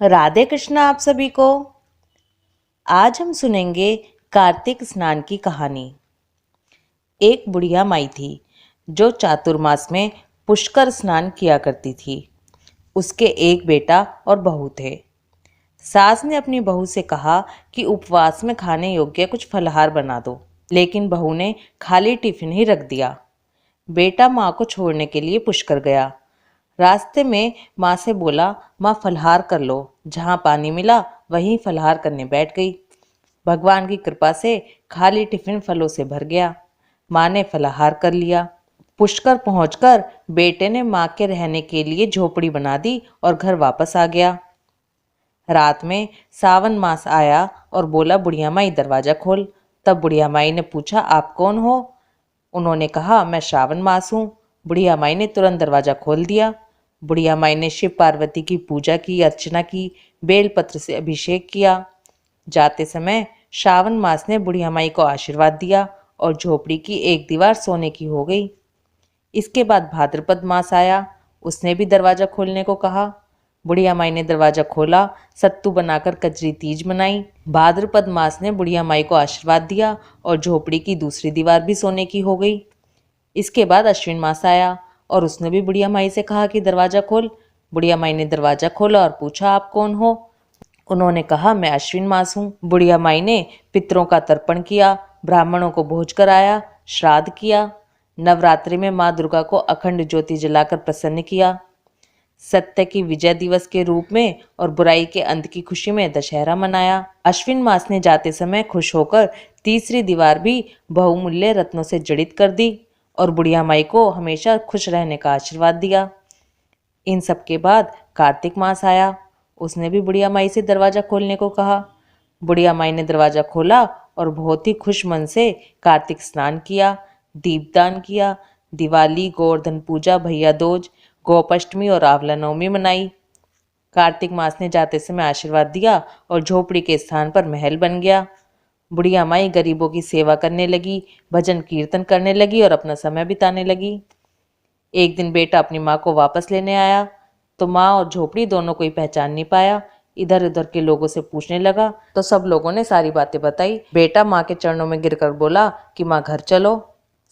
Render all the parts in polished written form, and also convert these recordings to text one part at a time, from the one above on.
राधे कृष्णा आप सभी को। आज हम सुनेंगे कार्तिक स्नान की कहानी। एक बुढ़िया माई थी जो चातुर्मास में पुष्कर स्नान किया करती थी। उसके एक बेटा और बहू थे। सास ने अपनी बहू से कहा कि उपवास में खाने योग्य कुछ फलाहार बना दो, लेकिन बहू ने खाली टिफिन ही रख दिया। बेटा माँ को छोड़ने के लिए पुष्कर गया। रास्ते में माँ से बोला, माँ फलाहार कर लो। जहाँ पानी मिला वहीं फलाहार करने बैठ गई। भगवान की कृपा से खाली टिफिन फलों से भर गया। माँ ने फलाहार कर लिया। पुष्कर पहुंचकर बेटे ने माँ के रहने के लिए झोपड़ी बना दी और घर वापस आ गया। रात में सावन मास आया और बोला, बुढ़िया माई दरवाजा खोल। तब बुढ़िया माई ने पूछा, आप कौन हो? उन्होंने कहा, मैं श्रावण मास हूँ। बुढ़िया माई ने तुरंत दरवाजा खोल दिया। बुढ़िया माई ने शिव पार्वती की पूजा की, अर्चना की, बेलपत्र से अभिषेक किया। जाते समय श्रावण मास ने बुढ़िया माई को आशीर्वाद दिया और झोपड़ी की एक दीवार सोने की हो गई। इसके बाद भाद्रपद मास आया। उसने भी दरवाजा खोलने को कहा। बुढ़िया माई ने दरवाजा खोला, सत्तू बनाकर कजरी तीज मनाई। भाद्रपद मास ने बुढ़िया माई को आशीर्वाद दिया और झोपड़ी की दूसरी दीवार भी सोने की हो गई। इसके बाद अश्विन मास आया और उसने भी बुढ़िया माई से कहा कि दरवाजा खोल। बुढ़िया माई ने दरवाजा खोला और पूछा, आप कौन हो? उन्होंने कहा, मैं अश्विन मास हूँ। बुढ़िया माई ने पितरों का तर्पण किया, ब्राह्मणों को भोज कराया, श्राद्ध किया। नवरात्रि में माँ दुर्गा को अखंड ज्योति जलाकर प्रसन्न किया। सत्य की विजय दिवस के रूप में और बुराई के अंत की खुशी में दशहरा मनाया। अश्विन मास ने जाते समय खुश होकर तीसरी दीवार भी बहुमूल्य रत्नों से जड़ित कर दी और बुढ़िया माई को हमेशा खुश रहने का आशीर्वाद दिया। इन सब के बाद कार्तिक मास आया। उसने भी बुढ़िया माई से दरवाजा खोलने को कहा। बुढ़िया माई ने दरवाजा खोला और बहुत ही खुश मन से कार्तिक स्नान किया, दीपदान किया, दिवाली, गोवर्धन पूजा, भैया दूज, गोपाष्टमी और आंवला नवमी मनाई। कार्तिक मास ने जाते समय आशीर्वाद दिया और झोपड़ी के स्थान पर महल बन गया। बुढ़िया माई गरीबों की सेवा करने लगी, भजन कीर्तन करने लगी और अपना समय बिताने लगी। एक दिन बेटा अपनी माँ को वापस लेने आया तो माँ और झोपड़ी दोनों को ही पहचान नहीं पाया। इधर उधर के लोगों से पूछने लगा तो सब लोगों ने सारी बातें बताई। बेटा माँ के चरणों में गिरकर बोला कि माँ घर चलो।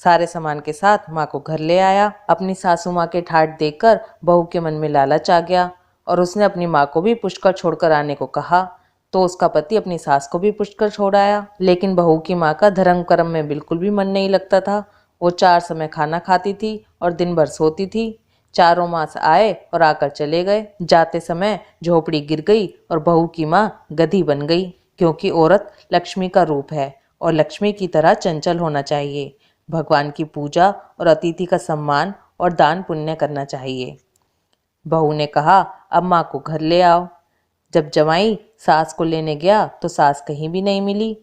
सारे सामान के साथ माँ को घर ले आया। अपनी सासू माँ के ठाठ देखकर बहू के मन में लालच आ गया और उसने अपनी माँ को भी पुष्कर छोड़कर आने को कहा। तो उसका पति अपनी सास को भी पुष्कर छोड़ आया। लेकिन बहू की माँ का धर्म कर्म में बिल्कुल भी मन नहीं लगता था। वो 4 समय खाना खाती थी और दिन भर सोती थी। चारों मास आए और आकर चले गए। जाते समय झोपड़ी गिर गई और बहू की माँ गधी बन गई, क्योंकि औरत लक्ष्मी का रूप है और लक्ष्मी की तरह चंचल होना चाहिए। भगवान की पूजा और अतिथि का सम्मान और दान पुण्य करना चाहिए। बहू ने कहा, अब माँ को घर ले आओ। जब जमाई सास को लेने गया तो सास कहीं भी नहीं मिली।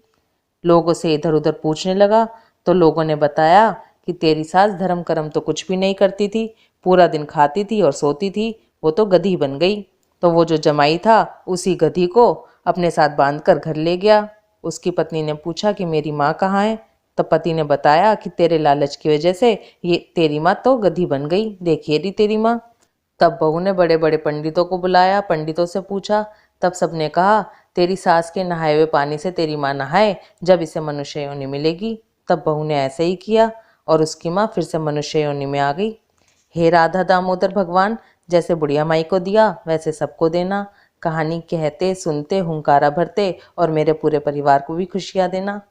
लोगों से इधर उधर पूछने लगा तो लोगों ने बताया कि तेरी सास धर्म कर्म तो कुछ भी नहीं करती थी, पूरा दिन खाती थी और सोती थी, वो तो गधी बन गई। तो वो जो जमाई था उसी गधी को अपने साथ बांधकर घर ले गया। उसकी पत्नी ने पूछा कि मेरी माँ कहाँ है? तब पति ने बताया कि तेरे लालच की वजह से ये तेरी माँ तो गधी बन गई, देखिए रही तेरी माँ। तब बहू ने बड़े बड़े पंडितों को बुलाया, पंडितों से पूछा। तब सबने कहा, तेरी सास के नहाए हुए पानी से तेरी माँ नहाए, जब इसे मनुष्य योनि मिलेगी। तब बहू ने ऐसे ही किया और उसकी माँ फिर से मनुष्य योनि में आ गई। हे राधा दामोदर भगवान, जैसे बुढ़िया माई को दिया वैसे सबको देना। कहानी कहते सुनते हुंकारा भरते और मेरे पूरे परिवार को भी खुशियाँ देना।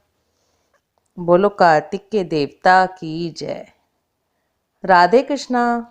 बोलो कार्तिक के देवता की जय। राधे कृष्णा।